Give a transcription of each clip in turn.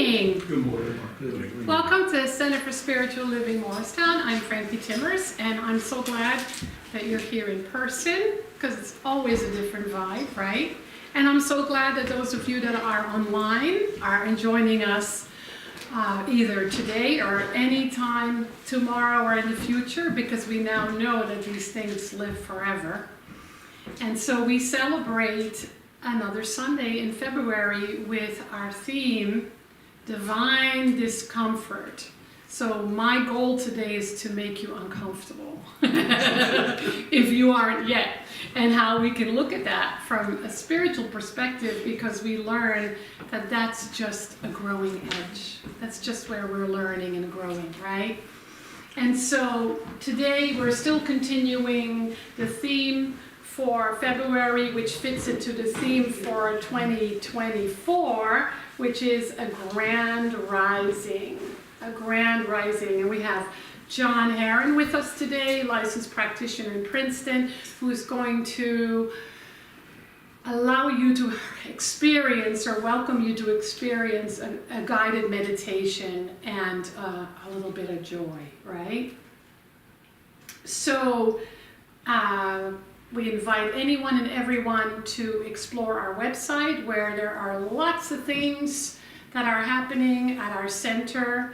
morning. Good morning. Welcome to Center for Spiritual Living Morristown. I'm Frankie Timmers, and I'm so glad that you're here in person, because it's always a different vibe, right? And I'm so glad that those of you that are online are joining us either today or any time tomorrow or in the future, because we now know that these things live forever. And so we celebrate another Sunday in February with our theme, Divine Discomfort. So my goal today is to make you uncomfortable, if you aren't yet, and how we can look at that from a spiritual perspective, because we learn that that's just a growing edge. That's just where we're learning and growing, right? And so today we're still continuing the theme for February, which fits into the theme for 2024, which is a grand rising. A grand rising. And we have John Heron with us today, licensed practitioner in Princeton, who's going to allow you to experience, or welcome you to experience, a guided meditation and a little bit of joy, right? So, we invite anyone and everyone to explore our website, where there are lots of things that are happening at our center.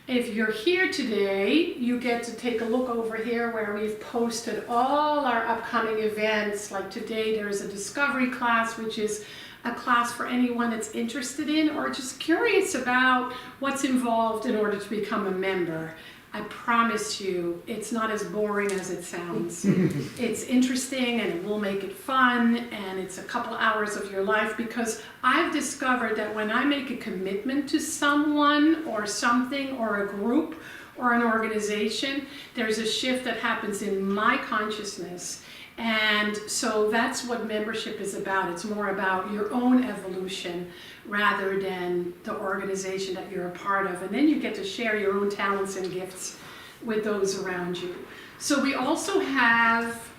If you're here today, you get to take a look over here where we've posted all our upcoming events. Like today, there's a discovery class, which is a class for anyone that's interested in or just curious about what's involved in order to become a member. I promise you, it's not as boring as it sounds. It's interesting, and it will make it fun, and it's a couple hours of your life, because I've discovered that when I make a commitment to someone or something or a group or an organization, there's a shift that happens in my consciousness. And so that's what membership is about. It's more about your own evolution rather than the organization that you're a part of. And then you get to share your own talents and gifts with those around you. So we also have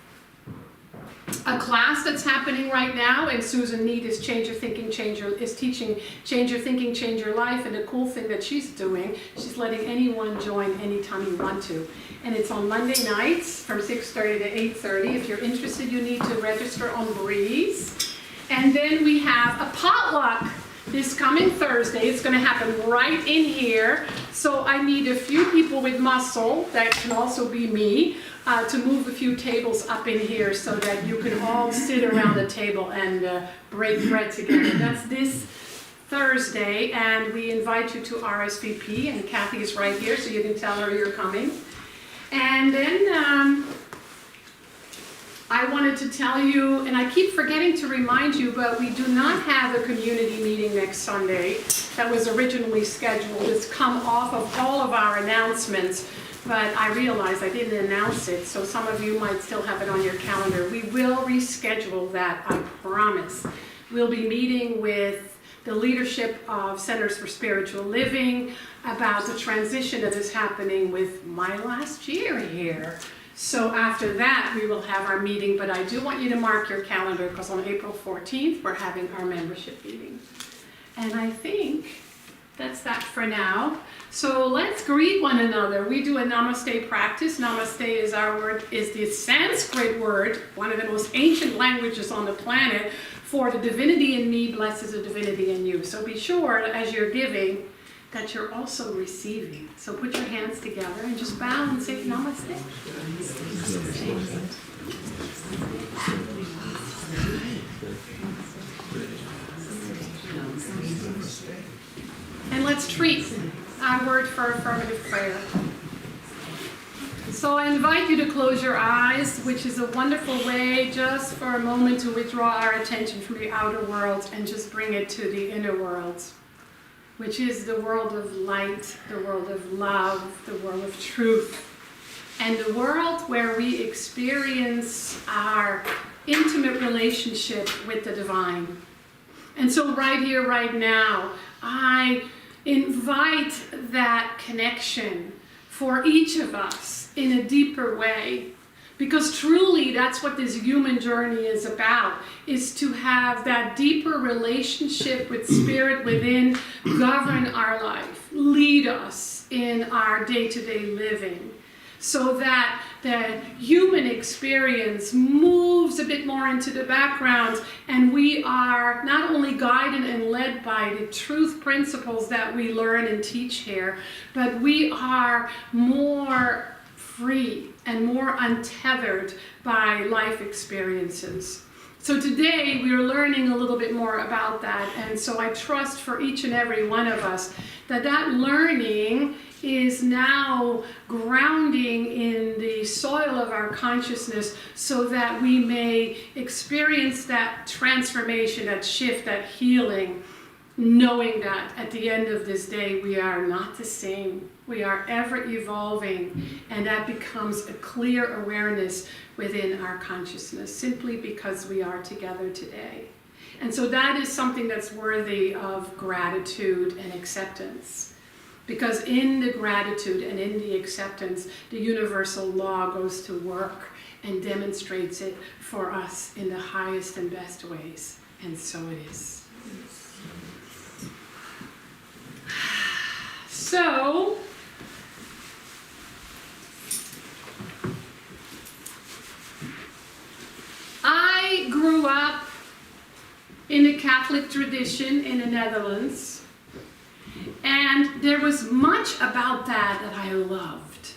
a class that's happening right now, and Susan Need is teaching Change Your Thinking, Change Your Life. And the cool thing that she's doing, she's letting anyone join anytime you want to. And it's on Monday nights from 6:30 to 8:30. If you're interested, you need to register on Breeze. And then we have a potluck this coming Thursday. It's going to happen right in here. So I need a few people with muscle, that can also be me, to move a few tables up in here so that you can all sit around the table and break bread together. That's this Thursday, and we invite you to RSVP, and Kathy is right here, so you can tell her you're coming. And then I wanted to tell you, and I keep forgetting to remind you, but we do not have a community meeting next Sunday that was originally scheduled. It's come off of all of our announcements, but I realized I didn't announce it, so some of you might still have it on your calendar. We will reschedule that, I promise. We'll be meeting with the leadership of Centers for Spiritual Living about the transition that is happening with my last year here. So after that, we will have our meeting, but I do want you to mark your calendar, because on April 14th, we're having our membership meeting. And I think that's that for now. So let's greet one another. We do a namaste practice. Namaste is the Sanskrit word, one of the most ancient languages on the planet, for the divinity in me blesses the divinity in you. So be sure, as you're giving, that you're also receiving. So put your hands together and just bow and say namaste. And let's treat our word for affirmative prayer. So I invite you to close your eyes, which is a wonderful way just for a moment to withdraw our attention from the outer world and just bring it to the inner world, which is the world of light, the world of love, the world of truth, and the world where we experience our intimate relationship with the divine. And so right here, right now, I invite that connection for each of us in a deeper way, Because truly, that's what this human journey is about, is to have that deeper relationship with Spirit within, govern our life, lead us in our day-to-day living, so that the human experience moves a bit more into the background, and we are not only guided and led by the truth principles that we learn and teach here, but we are more free and more untethered by life experiences. So today we are learning a little bit more about that, and so I trust for each and every one of us that that learning is now grounding in the soil of our consciousness, so that we may experience that transformation, that shift, that healing, knowing that at the end of this day we are not the same. We are ever evolving, and that becomes a clear awareness within our consciousness, simply because we are together today. And so that is something that's worthy of gratitude and acceptance. Because in the gratitude and in the acceptance, the universal law goes to work and demonstrates it for us in the highest and best ways. And so it is. So, I grew up in a Catholic tradition in the Netherlands, and there was much about that I loved.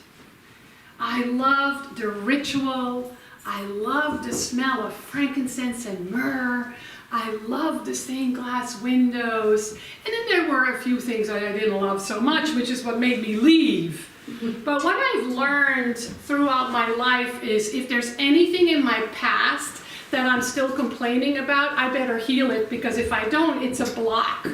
I loved the ritual. I loved the smell of frankincense and myrrh. I loved the stained glass windows. And then there were a few things that I didn't love so much, which is what made me leave. But what I've learned throughout my life is, if there's anything in my past that I'm still complaining about, I better heal it, because if I don't, it's a block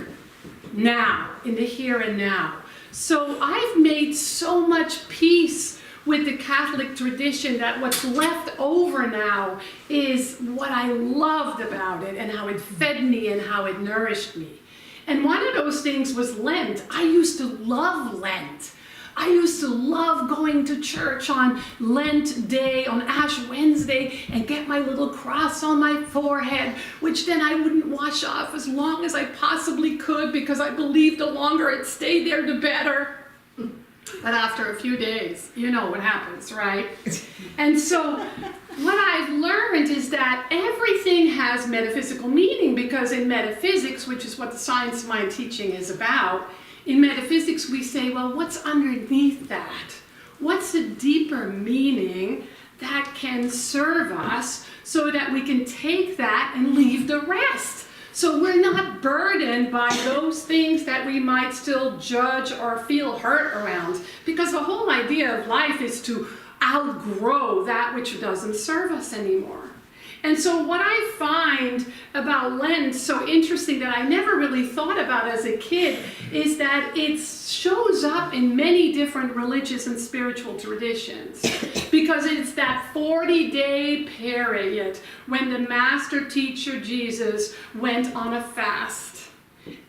now, in the here and now. So I've made so much peace with the Catholic tradition that what's left over now is what I loved about it, and how it fed me and how it nourished me. And one of those things was Lent. I used to love Lent. I used to love going to church on Lent Day, on Ash Wednesday, and get my little cross on my forehead, which then I wouldn't wash off as long as I possibly could, because I believed the longer it stayed there, the better. But after a few days, you know what happens, right? And so what I've learned is that everything has metaphysical meaning, because in metaphysics, which is what the science of mind teaching is about, in metaphysics we say, well, what's underneath that? What's the deeper meaning that can serve us, so that we can take that and leave the rest? So we're not burdened by those things that we might still judge or feel hurt around. Because the whole idea of life is to outgrow that which doesn't serve us anymore. And so what I find about Lent so interesting, that I never really thought about as a kid, is that it shows up in many different religious and spiritual traditions. Because it's that 40-day period when the master teacher Jesus went on a fast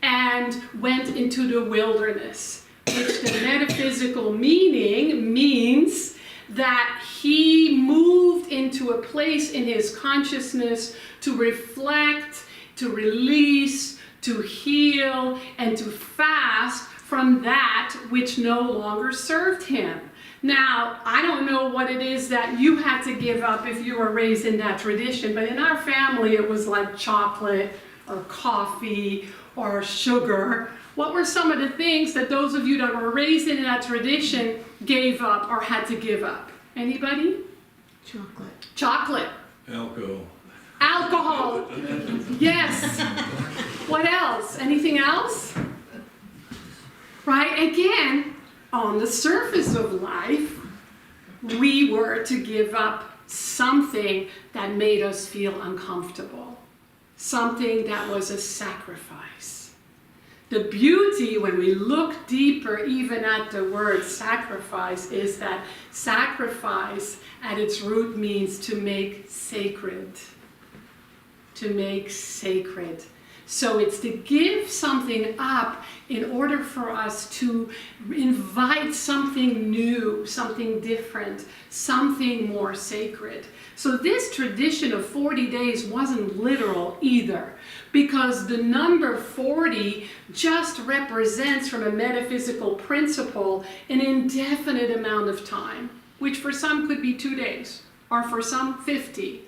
and went into the wilderness, which the metaphysical meaning means that he moved into a place in his consciousness to reflect, to release, to heal, and to fast from that which no longer served him. Now, I don't know what it is that you had to give up if you were raised in that tradition, but in our family it was like chocolate or coffee or sugar. What were some of the things that those of you that were raised in that tradition gave up or had to give up? Anybody? Chocolate. Chocolate. Alcohol. Alcohol. Yes. What else? Anything else? Right? Again, on the surface of life, we were to give up something that made us feel uncomfortable. Something that was a sacrifice. The beauty, when we look deeper even at the word sacrifice, is that sacrifice at its root means to make sacred. To make sacred. So it's to give something up in order for us to invite something new, something different, something more sacred. So this tradition of 40 days wasn't literal either, because the number 40 just represents, from a metaphysical principle, an indefinite amount of time, which for some could be 2 days, or for some 50.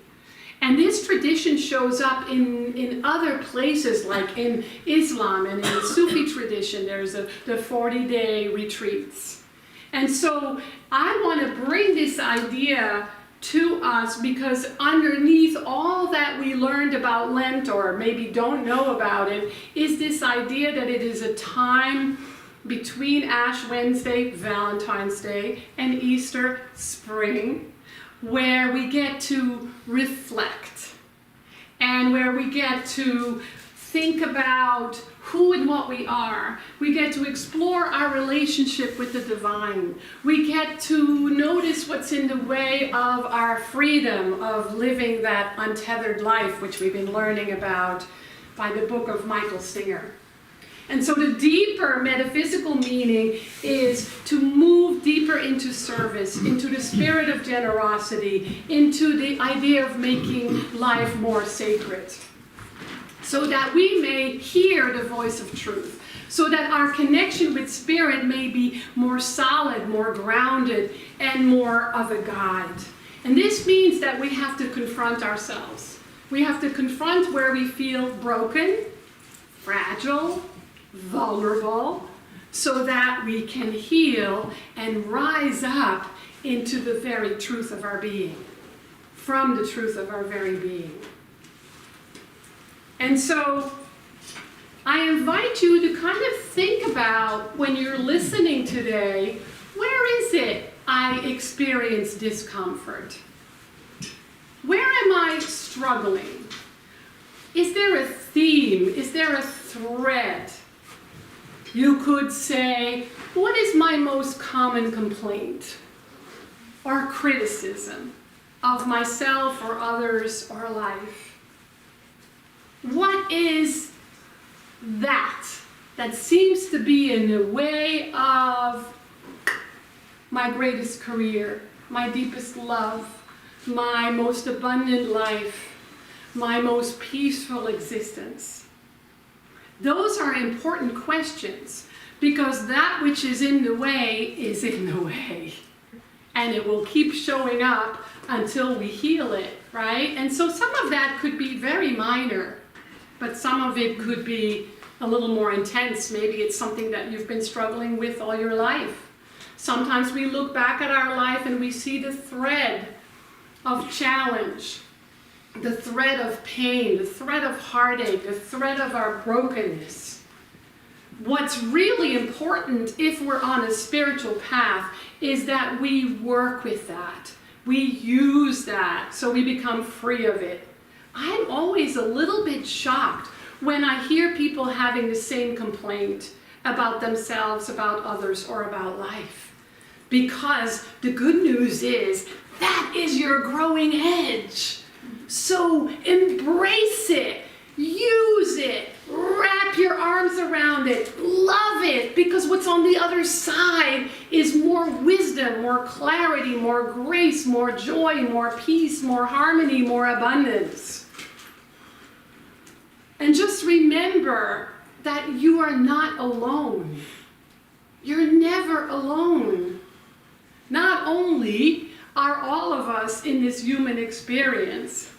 And this tradition shows up in other places, like in Islam and in the Sufi tradition. There's the 40-day retreats. And so I want to bring this idea to us, because underneath all that we learned about Lent, or maybe don't know about it, is this idea that it is a time between Ash Wednesday, Valentine's Day, and Easter, spring, where we get to reflect and where we get to think about who and what we are. We get to explore our relationship with the divine. We get to notice what's in the way of our freedom of living that untethered life, which we've been learning about by the book of Michael Singer. And so the deeper metaphysical meaning is to move deeper into service, into the spirit of generosity, into the idea of making life more sacred, so that we may hear the voice of truth, so that our connection with spirit may be more solid, more grounded, and more of a guide. And this means that we have to confront ourselves. We have to confront where we feel broken, fragile, vulnerable, so that we can heal and rise up into the very truth of our being, from the truth of our very being. And so I invite you to kind of think about, when you're listening today, where is it I experience discomfort? Where am I struggling? Is there a theme? Is there a thread? You could say, what is my most common complaint or criticism of myself or others or life? What is that seems to be in the way of my greatest career, my deepest love, my most abundant life, my most peaceful existence? Those are important questions, because that which is in the way is in the way. And it will keep showing up until we heal it, right? And so some of that could be very minor, but some of it could be a little more intense. Maybe it's something that you've been struggling with all your life. Sometimes we look back at our life and we see the thread of challenge, the thread of pain, the thread of heartache, the thread of our brokenness. What's really important, if we're on a spiritual path, is that we work with that. We use that so we become free of it. I'm always a little bit shocked when I hear people having the same complaint about themselves, about others, or about life. Because the good news is that is your growing edge. So embrace it, use it, wrap your arms around it, love it, because what's on the other side is more wisdom, more clarity, more grace, more joy, more peace, more harmony, more abundance. And just remember that you are not alone. You're never alone. Not only are all of us in this human experience,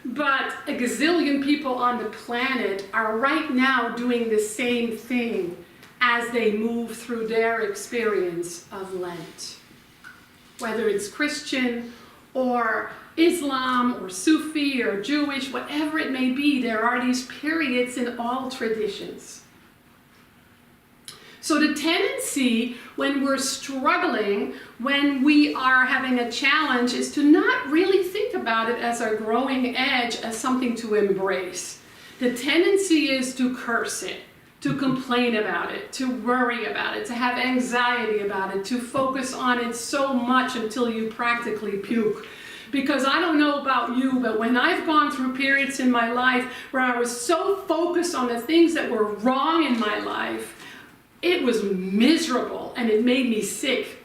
but a gazillion people on the planet are right now doing the same thing as they move through their experience of Lent. Whether it's Christian or Islam or Sufi or Jewish, whatever it may be, there are these periods in all traditions. So the tendency when we're struggling, when we are having a challenge, is to not really think about it as our growing edge, as something to embrace. The tendency is to curse it, to complain about it, to worry about it, to have anxiety about it, to focus on it so much until you practically puke. Because I don't know about you, but when I've gone through periods in my life where I was so focused on the things that were wrong in my life, it was miserable and it made me sick,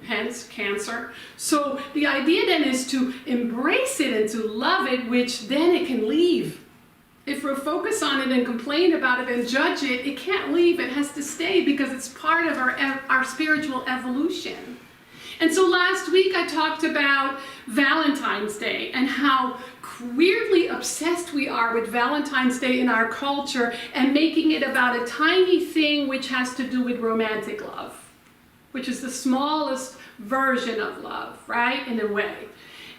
hence cancer. So the idea then is to embrace it and to love it, which then it can leave. If we're focused on it and complain about it and judge it, it can't leave. It has to stay because it's part of our spiritual evolution. And so last week I talked about Valentine's Day and how weirdly obsessed we are with Valentine's Day in our culture and making it about a tiny thing which has to do with romantic love, which is the smallest version of love, right, in a way.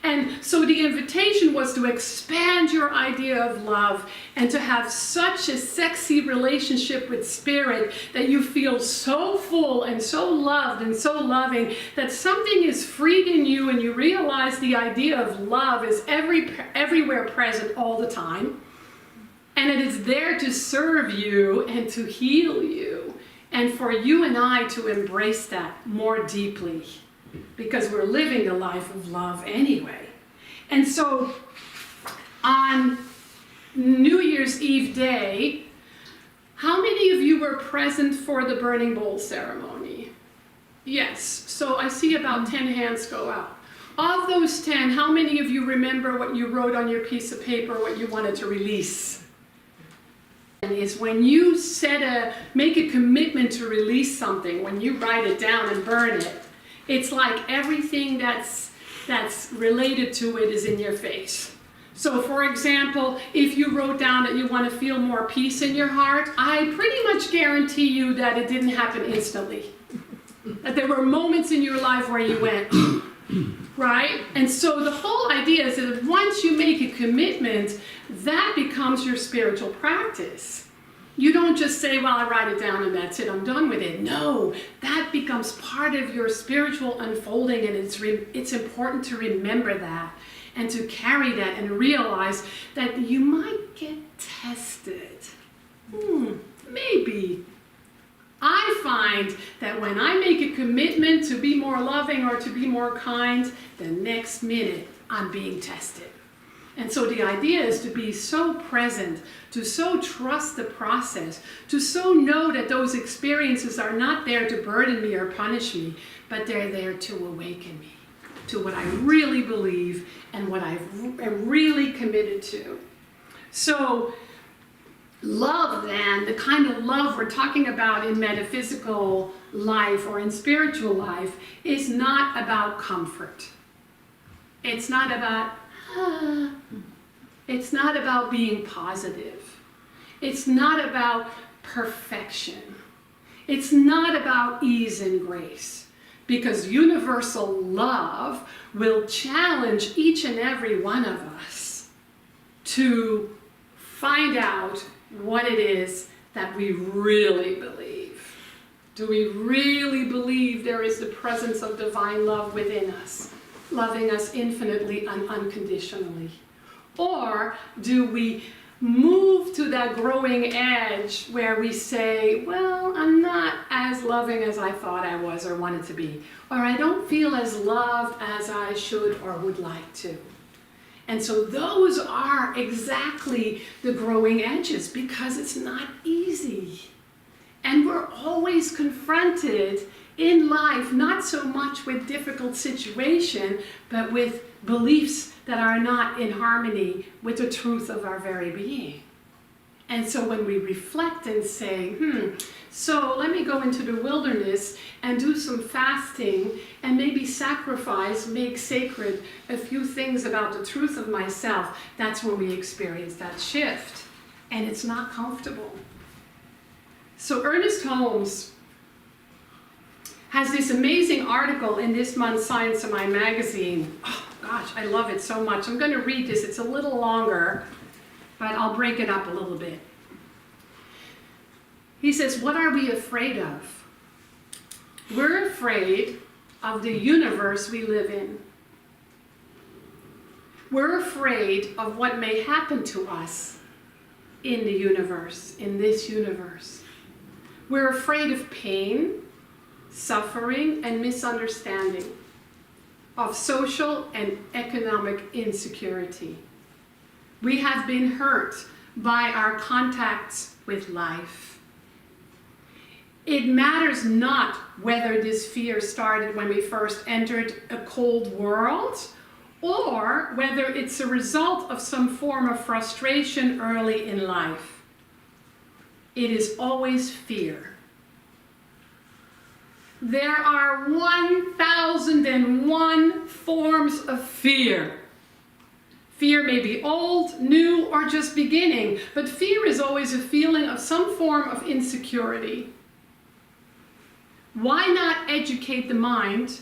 And so the invitation was to expand your idea of love and to have such a sexy relationship with Spirit that you feel so full and so loved and so loving that something is freed in you and you realize the idea of love is everywhere present all the time. And it is there to serve you and to heal you. And for you and I to embrace that more deeply, because we're living a life of love anyway. And so on New Year's Eve day, how many of you were present for the burning bowl ceremony? Yes, so I see about 10 hands go up. Of those 10, how many of you remember what you wrote on your piece of paper, what you wanted to release? Is when you make a commitment to release something, when you write it down and burn it, it's like everything that's related to it is in your face. So for example, if you wrote down that you want to feel more peace in your heart, I pretty much guarantee you that it didn't happen instantly. That there were moments in your life where you went, right? And so the whole idea is that once you make a commitment, that becomes your spiritual practice. You don't just say, well, I write it down and that's it, I'm done with it. No, that becomes part of your spiritual unfolding, and it's important to remember that and to carry that and realize that you might get tested. Maybe. I find that when I make a commitment to be more loving or to be more kind, the next minute I'm being tested. And so the idea is to be so present, to so trust the process, to so know that those experiences are not there to burden me or punish me, but they're there to awaken me to what I really believe and what I am really committed to. So love then, the kind of love we're talking about in metaphysical life or in spiritual life, is not about comfort. It's not about it's not about being positive. It's not about perfection. It's not about ease and grace. Because universal love will challenge each and every one of us to find out what it is that we really believe. Do we really believe there is the presence of divine love within us, loving us infinitely and unconditionally? Or do we move to that growing edge where we say, well, I'm not as loving as I thought I was or wanted to be, or I don't feel as loved as I should or would like to? And so those are exactly the growing edges, because it's not easy. And we're always confronted in life, not so much with difficult situation, but with beliefs that are not in harmony with the truth of our very being. And so when we reflect and say, so let me go into the wilderness and do some fasting and maybe sacrifice, make sacred a few things about the truth of myself, that's when we experience that shift. And it's not comfortable. So Ernest Holmes has this amazing article in this month's Science of Mind magazine. Oh gosh, I love it so much. I'm going to read this. It's a little longer, but I'll break it up a little bit. He says, what are we afraid of? We're afraid of the universe we live in. We're afraid of what may happen to us in the universe, in this universe. We're afraid of pain, suffering, and misunderstanding. of social and economic insecurity. We have been hurt by our contacts with life. It matters not whether this fear started when we first entered a cold world, or whether it's a result of some form of frustration early in life. It is always fear. There are 1,001 forms of fear. Fear may be old, new, or just beginning, but fear is always a feeling of some form of insecurity. Why not educate the mind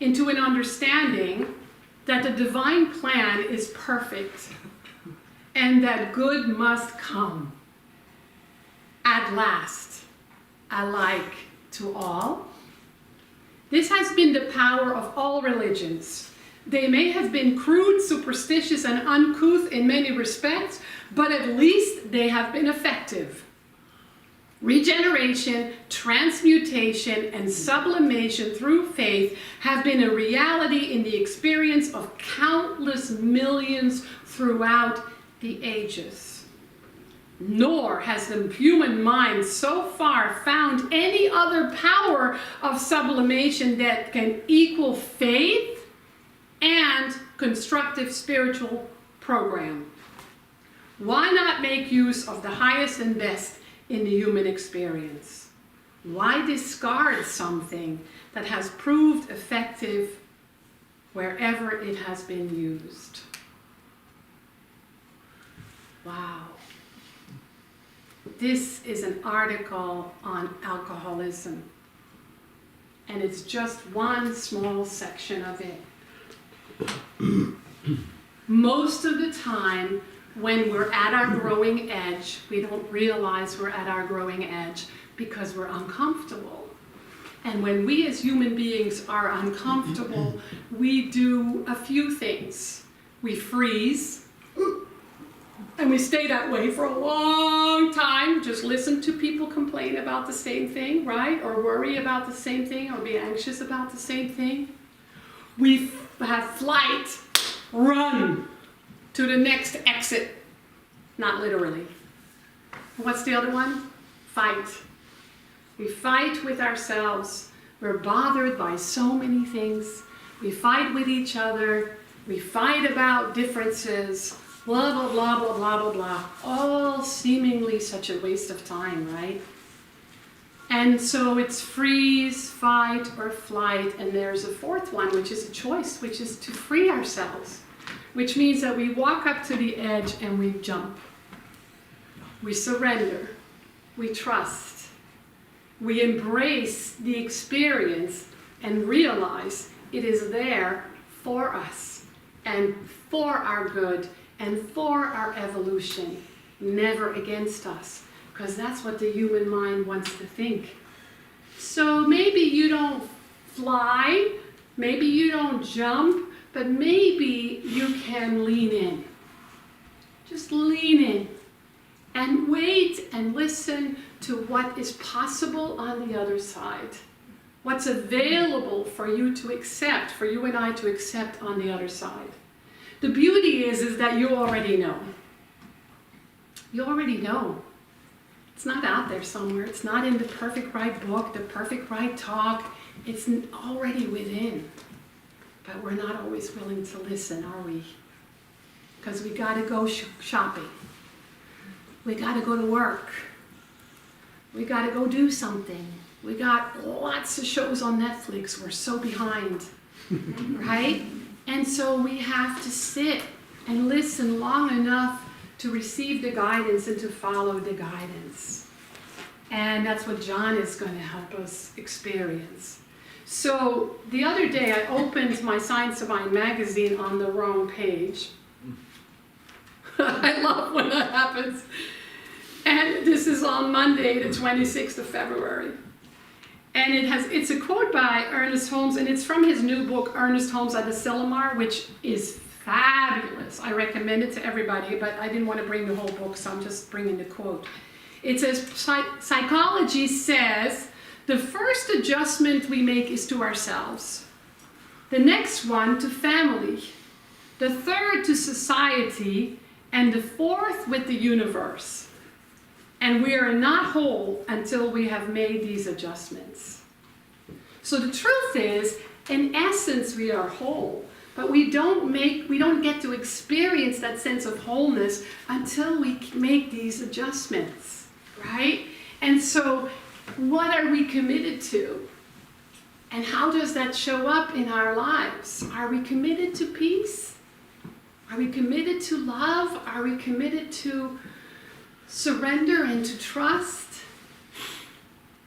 into an understanding that the divine plan is perfect and that good must come at last, alike to all? This has been the power of all religions. They may have been crude, superstitious, and uncouth in many respects, but at least they have been effective. Regeneration, transmutation, and sublimation through faith have been a reality in the experience of countless millions throughout the ages. Nor has the human mind so far found any other power of sublimation that can equal faith and constructive spiritual program. Why not make use of the highest and best in the human experience? Why discard something that has proved effective wherever it has been used? Wow. This is an article on alcoholism, and it's just one small section of it. Most of the time, when we're at our growing edge, we don't realize we're at our growing edge because we're uncomfortable. And when we as human beings are uncomfortable, we do a few things. We freeze, and we stay that way for a long time. Just listen to people complain about the same thing, right? Or worry about the same thing, or be anxious about the same thing. We have flight, run to the next exit. Not literally. What's the other one? Fight. We fight with ourselves. We're bothered by so many things. We fight with each other. We fight about differences. Blah, blah, blah, blah, blah, blah, blah. All seemingly such a waste of time, right? And so it's freeze, fight, or flight. And there's a fourth one, which is a choice, which is to free ourselves, which means that we walk up to the edge and we jump. We surrender. We trust. We embrace the experience and realize it is there for us and for our good and for our evolution, never against us, because that's what the human mind wants to think. So maybe you don't fly, maybe you don't jump, but maybe you can lean in. Just lean in and wait and listen to what is possible on the other side. What's available for you to accept, for you and I to accept on the other side. The beauty is that you already know. You already know. It's not out there somewhere. It's not in the perfect right book, the perfect right talk. It's already within. But we're not always willing to listen, are we? Because we got to go shopping. We got to go to work. We got to go do something. We got lots of shows on Netflix. We're so behind, right? And so we have to sit and listen long enough to receive the guidance and to follow the guidance. And that's what John is going to help us experience. So the other day I opened my Science of Mind magazine on the wrong page. I love when that happens. And this is on Monday, the 26th of February. And it's a quote by Ernest Holmes, and it's from his new book, Ernest Holmes at the Silomar, which is fabulous. I recommend it to everybody, but I didn't want to bring the whole book, so I'm just bringing the quote. It says, psychology says, the first adjustment we make is to ourselves. The next one to family. The third to society. And the fourth with the universe. And we are not whole until we have made these adjustments. So the truth is, in essence, we are whole. But we don't get to experience that sense of wholeness until we make these adjustments, right? And so, what are we committed to? And how does that show up in our lives? Are we committed to peace? Are we committed to love? Are we committed to surrender and to trust?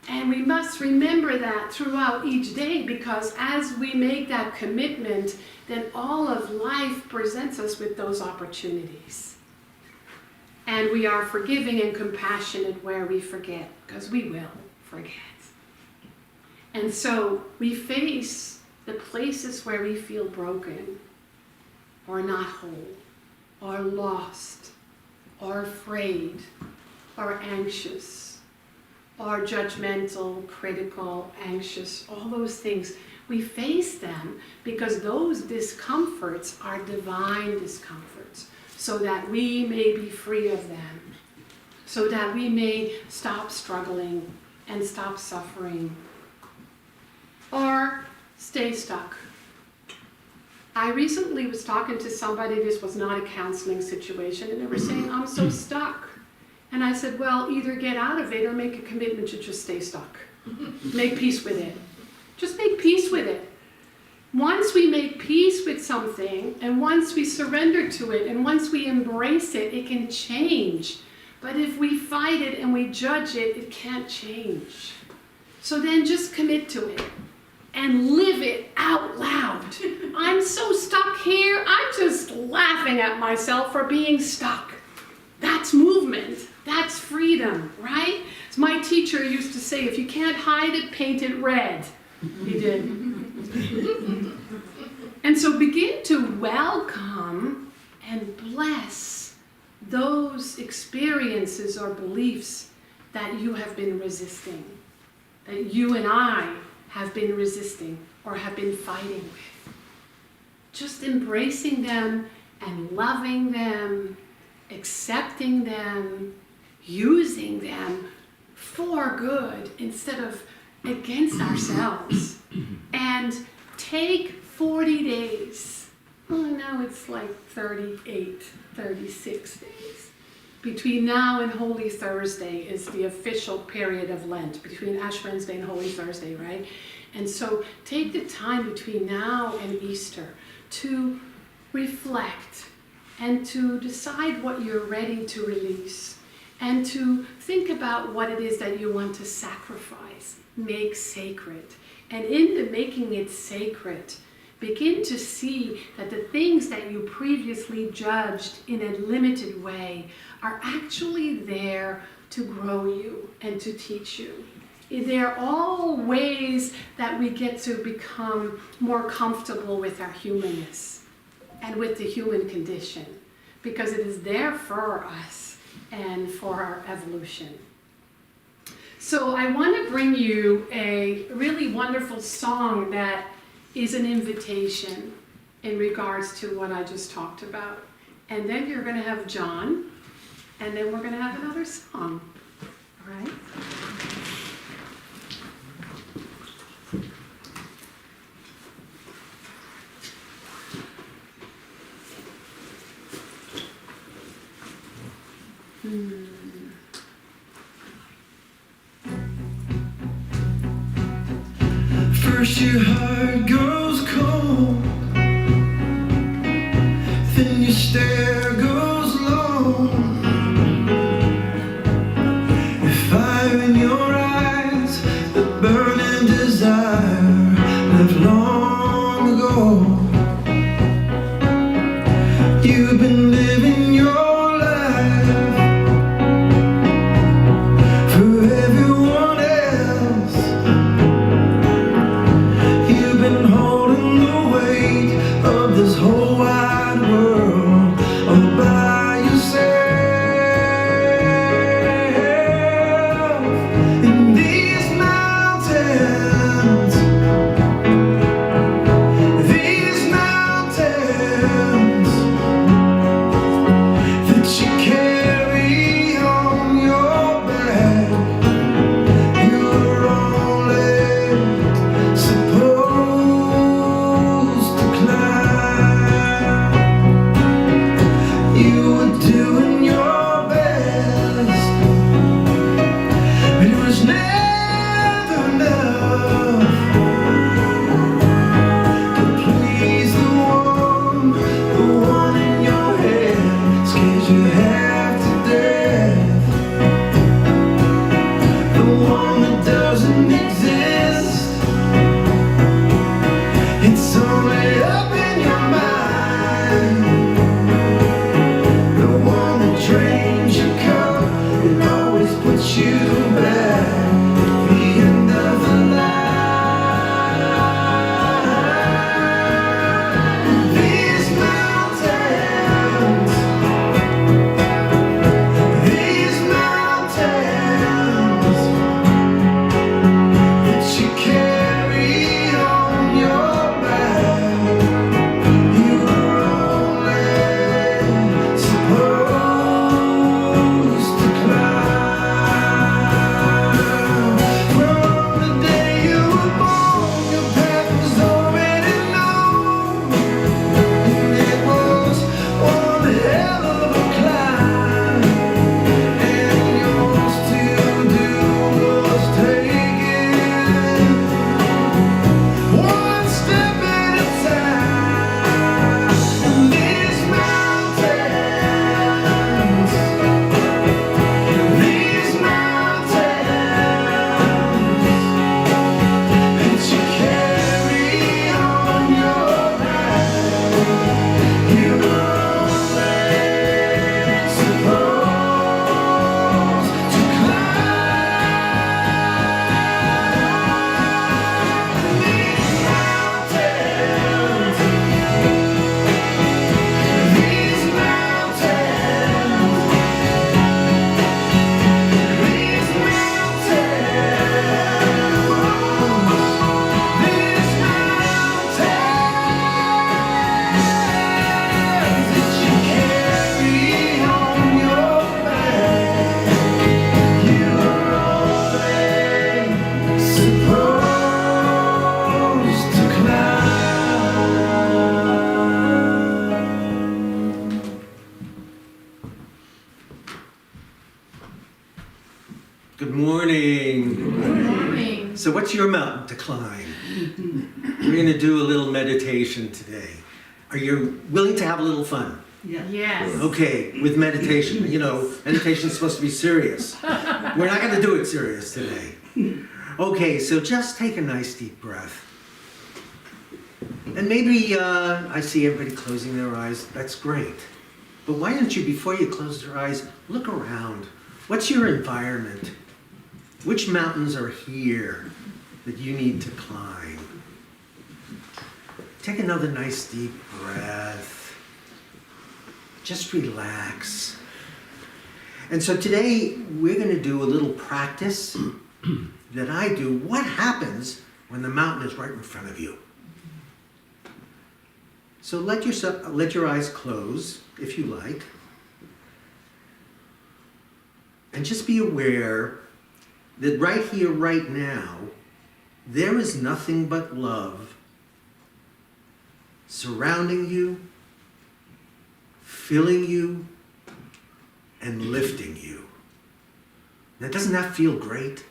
And we must remember that throughout each day, because as we make that commitment, then all of life presents us with those opportunities. And we are forgiving and compassionate where we forget, because we will forget. And so we face the places where we feel broken, or not whole, or lost, or afraid, or anxious, or judgmental, critical, anxious, all those things. We face them because those discomforts are divine discomforts, so that we may be free of them, so that we may stop struggling and stop suffering, or stay stuck. I recently was talking to somebody, this was not a counseling situation, and they were saying, I'm so stuck. And I said, well, either get out of it or make a commitment to just stay stuck. Make peace with it. Just make peace with it. Once we make peace with something, and once we surrender to it, and once we embrace it, it can change. But if we fight it and we judge it, it can't change. So then just commit to it and live it out loud. I'm so stuck here, I'm just laughing at myself for being stuck. That's movement. That's freedom, right? As my teacher used to say, if you can't hide it, paint it red. He did. And so begin to welcome and bless those experiences or beliefs that you have been resisting, that you and I have been resisting or have been fighting with. Just embracing them and loving them, accepting them, using them for good instead of against ourselves. And take 40 days. Well, now it's like 38, 36 days. Between now and Holy Thursday is the official period of Lent, between Ash Wednesday and Holy Thursday, right? And so take the time between now and Easter to reflect and to decide what you're ready to release, and to think about what it is that you want to sacrifice, make sacred. And in the making it sacred, begin to see that the things that you previously judged in a limited way are actually there to grow you and to teach you. They're all ways that we get to become more comfortable with our humanness and with the human condition, because it is there for us and for our evolution. So I want to bring you a really wonderful song that is an invitation in regards to what I just talked about. And then you're going to have John, and then we're going to have another song. All right? First your heart goes cold, then your stare goes low. The fire in your eyes, the burning desire left long ago. You've been living your life for everyone else. You've been holding Good morning. Good morning. So what's your mountain to climb? We're going to do a little meditation today. Are you willing to have a little fun? Yes. Okay, with meditation. You know, meditation's supposed to be serious. We're not going to do it serious today. Okay, so just take a nice deep breath. And maybe, I see everybody closing their eyes. That's great. But why don't you, before you close your eyes, look around. What's your environment? Which mountains are here that you need to climb? Take another nice deep breath. Just relax. And so today we're going to do a little practice that I do. What happens when the mountain is right in front of you? So let your eyes close if you like. And just be aware that right here, right now, there is nothing but love surrounding you, filling you, and lifting you. Now, doesn't that feel great?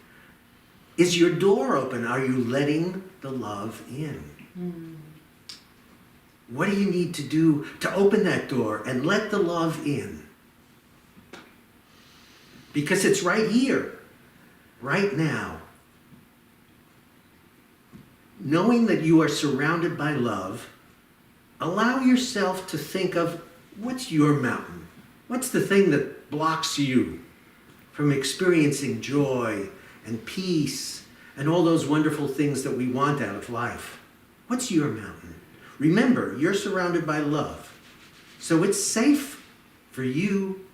Is your door open? Are you letting the love in? What do you need to do to open that door and let the love in? Because it's right here, right now. Knowing that you are surrounded by love, allow yourself to think of what's your mountain? What's the thing that blocks you from experiencing joy and peace and all those wonderful things that we want out of life? What's your mountain? Remember, you're surrounded by love. So it's safe for you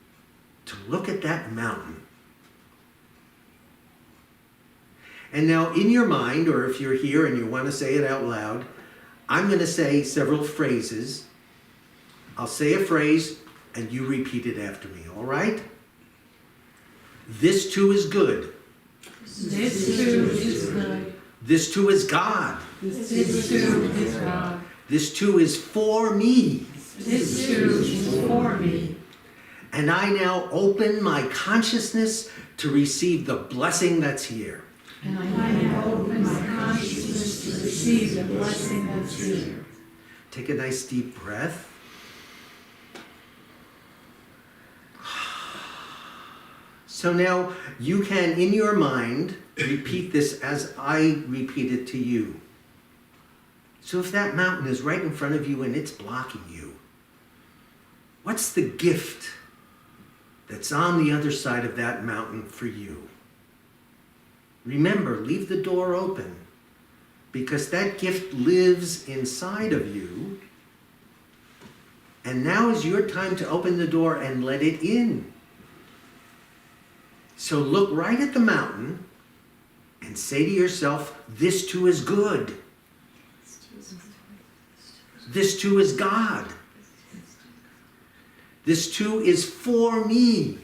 to look at that mountain. And now in your mind, or if you're here and you want to say it out loud, I'm going to say several phrases. I'll say a phrase and you repeat it after me, all right? This too is good. This too is good. This too is God. This too is God. This too is for me. This too is for me. And I now open my consciousness to receive the blessing that's here. And I now open my consciousness to receive the blessing that's here. Take a nice deep breath. So now you can, in your mind, repeat this as I repeat it to you. So if that mountain is right in front of you and it's blocking you, what's the gift that's on the other side of that mountain for you? Remember, leave the door open, because that gift lives inside of you. And now is your time to open the door and let it in. So look right at the mountain and say to yourself, this too is good. This too is God. This too is for me.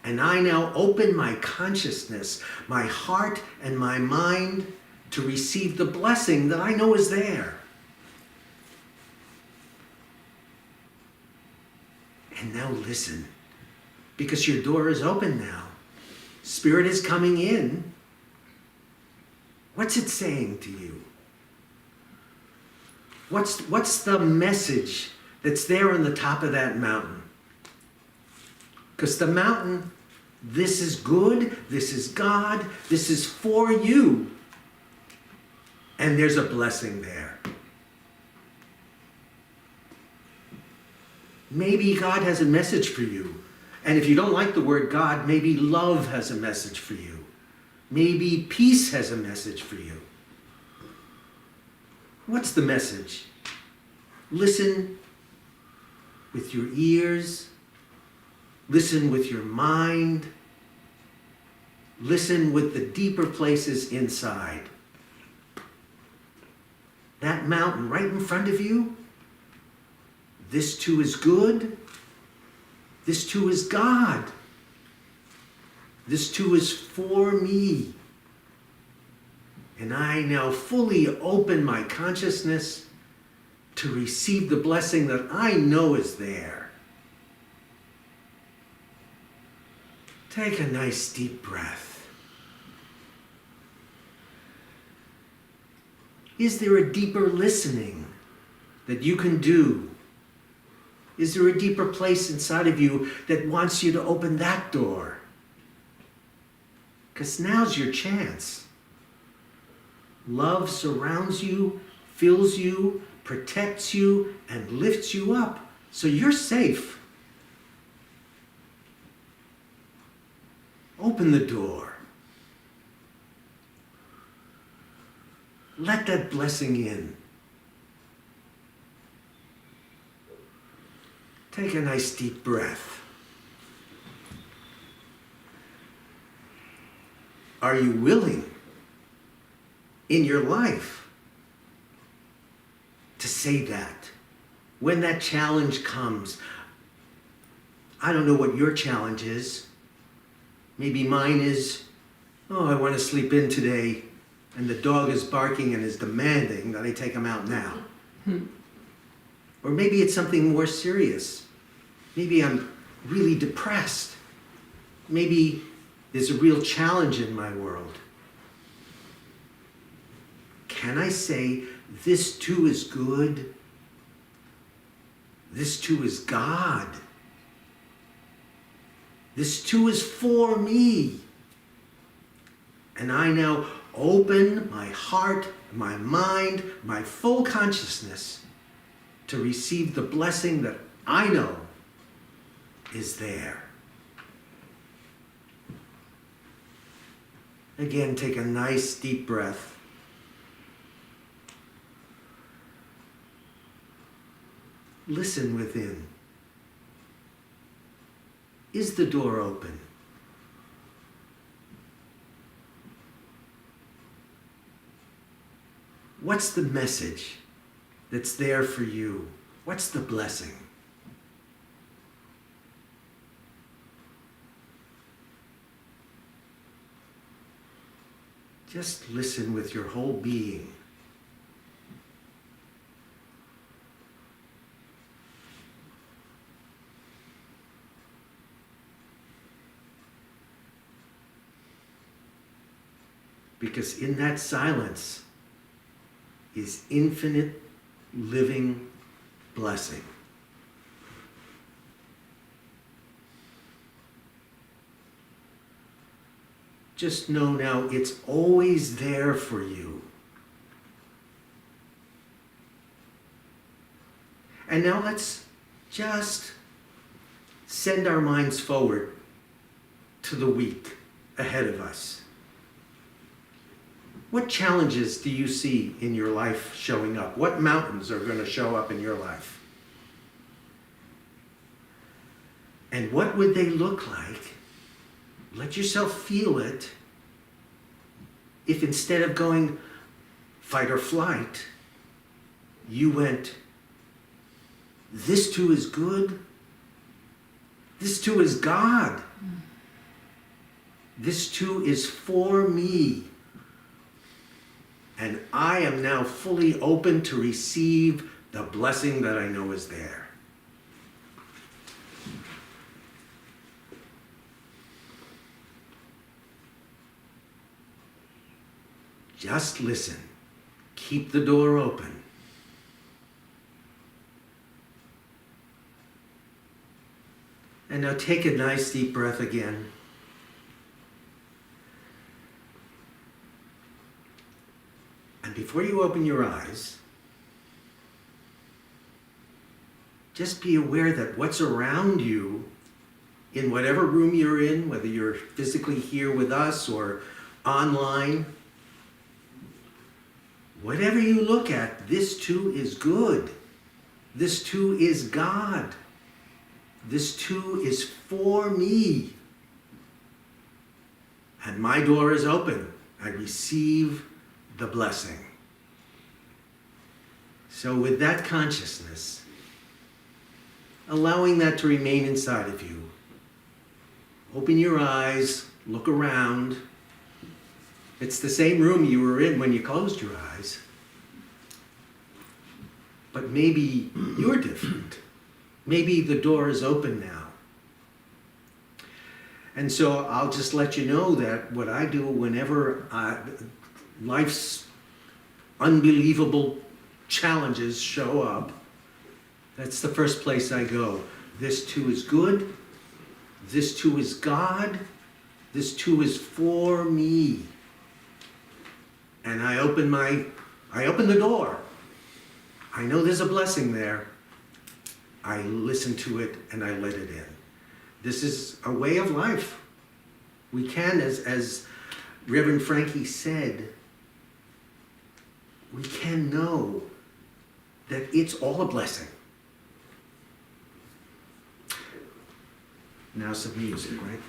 And I now open my consciousness, my heart and my mind to receive the blessing that I know is there. And now listen, because your door is open now. Spirit is coming in. What's it saying to you? What's the message that's there on the top of that mountain? Because the mountain, this is good, this is God, this is for you. And there's a blessing there. Maybe God has a message for you. And if you don't like the word God, maybe love has a message for you. Maybe peace has a message for you. What's the message? Listen with your ears. Listen with your mind. Listen with the deeper places inside. That mountain right in front of you, this too is good. This too is God. This too is for me. And I now fully open my consciousness to receive the blessing that I know is there. Take a nice deep breath. Is there a deeper listening that you can do? Is there a deeper place inside of you that wants you to open that door? Because now's your chance. Love surrounds you, fills you, protects you, and lifts you up, so you're safe. Open the door. Let that blessing in. Take a nice deep breath. Are you willing in your life to say that? When that challenge comes, I don't know what your challenge is. Maybe mine is, oh, I want to sleep in today, and the dog is barking and is demanding that I take him out now. Or maybe it's something more serious. Maybe I'm really depressed. Maybe there's a real challenge in my world. Can I say, this too is good? This too is God. This too is for me. And I now open my heart, my mind, my full consciousness to receive the blessing that I know is there. Again, take a nice deep breath. Listen within. Is the door open? What's the message that's there for you? What's the blessing? Just listen with your whole being. Because in that silence is infinite living blessing. Just know now it's always there for you. And now let's just send our minds forward to the week ahead of us. What challenges do you see in your life showing up? What mountains are going to show up in your life? And what would they look like? Let yourself feel it. If instead of going fight or flight, you went, this too is good. This too is God. This too is for me. And I am now fully open to receive the blessing that I know is there. Just listen. Keep the door open. And now take a nice deep breath again. And before you open your eyes, just be aware that what's around you, in whatever room you're in, whether you're physically here with us or online, whatever you look at, this too is good. This too is God. This too is for me. And my door is open. I receive the blessing. So with that consciousness, allowing that to remain inside of you, open your eyes, look around. It's the same room you were in when you closed your eyes. But maybe you're different. Maybe the door is open now. And so I'll just let you know that what I do whenever life's unbelievable challenges show up, that's the first place I go. This too is good. This too is God. This too is for me. And I open the door. I know there's a blessing there. I listen to it and I let it in. This is a way of life. We can, as Reverend Frankie said, we can know that it's all a blessing. Now some music, right?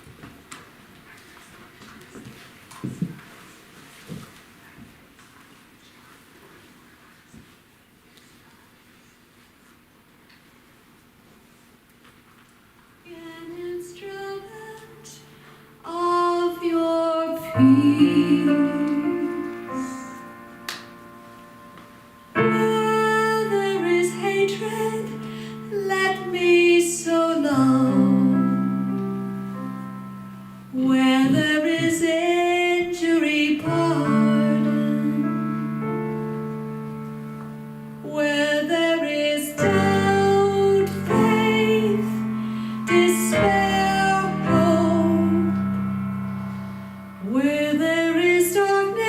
An instrument of your peace. Where there is hatred, let me sow love. Where there is injury, pardon. Where there is doubt, faith, despair, hope. Where there is darkness,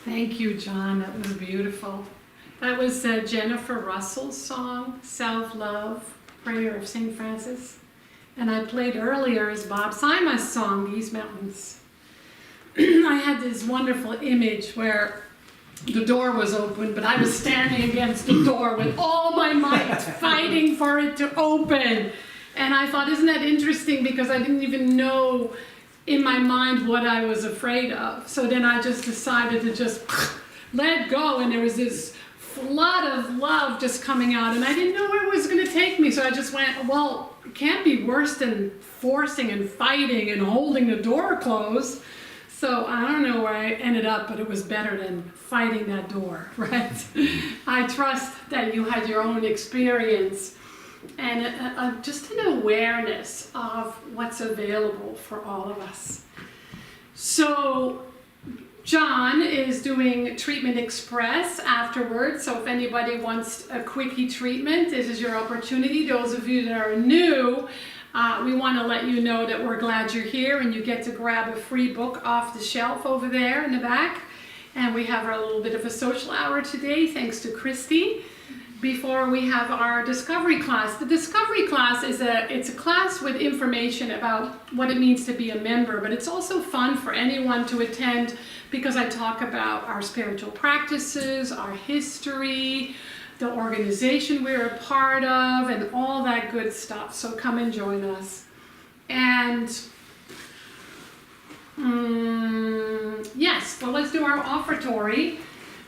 Thank you, John. That was beautiful. That was Jennifer Russell's song, Self-Love, Prayer of St. Francis. And I played earlier is Bob Sima's song, These Mountains. I had this wonderful image where the door was open, but I was standing against the door with all my might, fighting for it to open. And I thought, isn't that interesting? Because I didn't even know in my mind what I was afraid of. So then I just decided to just let go, and there was this flood of love just coming out, and I didn't know where it was going to take me. So I just went, well, it can't be worse than forcing and fighting and holding the door closed. So I don't know where I ended up, but it was better than fighting that door, right? I trust that you had your own experience and just an awareness of what's available for all of us. So John is doing Treatment Express afterwards, so if anybody wants a quickie treatment, this is your opportunity. Those of you that are new, we want to let you know that we're glad you're here, and you get to grab a free book off the shelf over there in the back. And we have a little bit of a social hour today, thanks to Christy, before we have our discovery class. The discovery class is it's a class with information about what it means to be a member, but it's also fun for anyone to attend because I talk about our spiritual practices, our history, the organization we're a part of, and all that good stuff. So come and join us. And yes, well, let's do our offertory.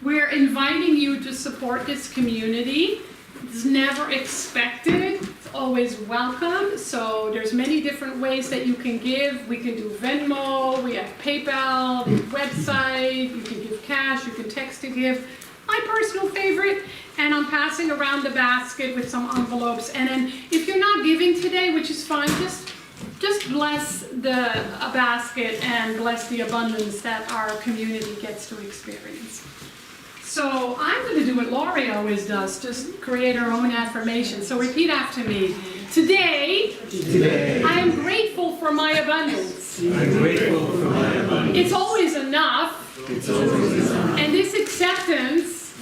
We're inviting you to support this community. It's never expected. It's always welcome. So there's many different ways that you can give. We can do Venmo, we have PayPal, the website, you can give cash, you can text to give. My personal favorite, and I'm passing around the basket with some envelopes. And then if you're not giving today, which is fine, just bless a basket and bless the abundance that our community gets to experience. So I'm going to do what Laurie always does, just create her own affirmation. So repeat after me. Today, I am grateful for my abundance. I'm grateful for my abundance. It's always enough. It's always enough. And this acceptance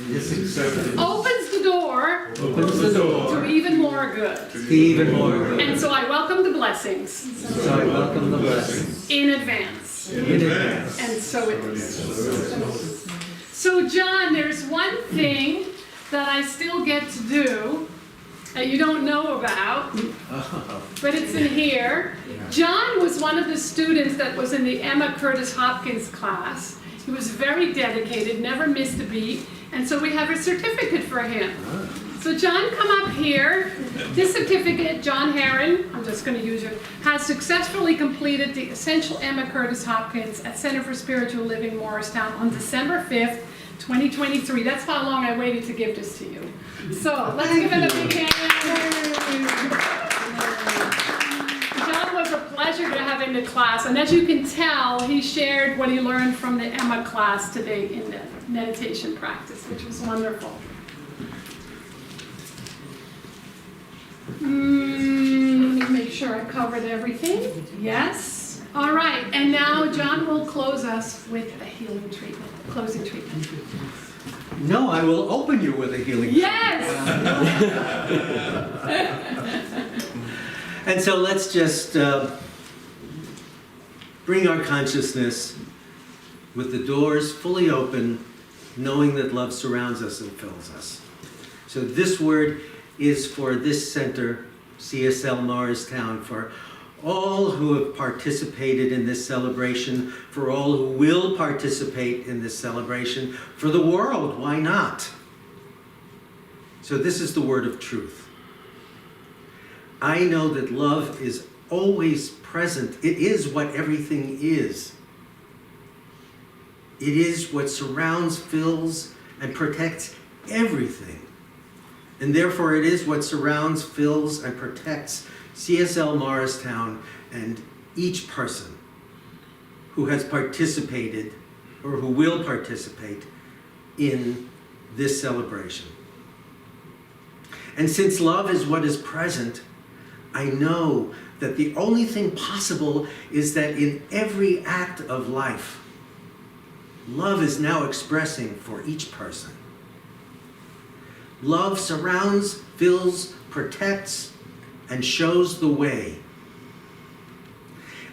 opens the door to even more good. Even more. And so I welcome the blessings So I welcome the blessings in advance. in advance. And so it is. So John, there's one thing that I still get to do that you don't know about, but it's in here. John was one of the students that was in the Emma Curtis Hopkins class. He was very dedicated, never missed a beat, and so we have a certificate for him. So John, come up here. This certificate, John Herron, I'm just going to use it, has successfully completed the Essential Emma Curtis Hopkins at Center for Spiritual Living, Morristown on December 5th, 2023. That's how long I waited to give this to you. So let's give it a big hand. John was a pleasure to have in the class, and as you can tell, he shared what he learned from the Emma class today in the meditation practice, which was wonderful. Let me make sure I covered everything. Yes. All right, and now John will close us with a healing treatment, a closing treatment. No, I will open you with a healing. Yes! And so let's just bring our consciousness with the doors fully open, knowing that love surrounds us and fills us. So this word is for this center, CSL Morristown, for all who have participated in this celebration, for all who will participate in this celebration, for the world, why not? So this is the word of truth. I know that love is always present. It is what everything is. It is what surrounds, fills, and protects everything. And therefore it is what surrounds, fills, and protects CSL Morristown and each person who has participated or who will participate in this celebration. And since love is what is present, I know that the only thing possible is that in every act of life, love is now expressing for each person. Love surrounds, fills, protects, and shows the way.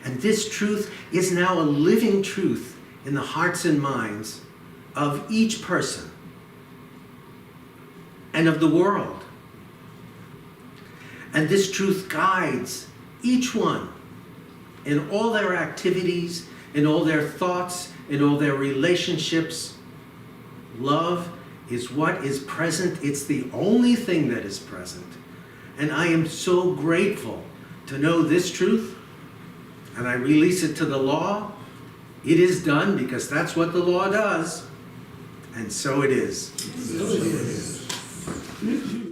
And this truth is now a living truth in the hearts and minds of each person and of the world. And this truth guides each one in all their activities, in all their thoughts, in all their relationships. Love is what is present. It's the only thing that is present. And I am so grateful to know this truth, and I release it to the law. It is done because that's what the law does, and so it is. So it is.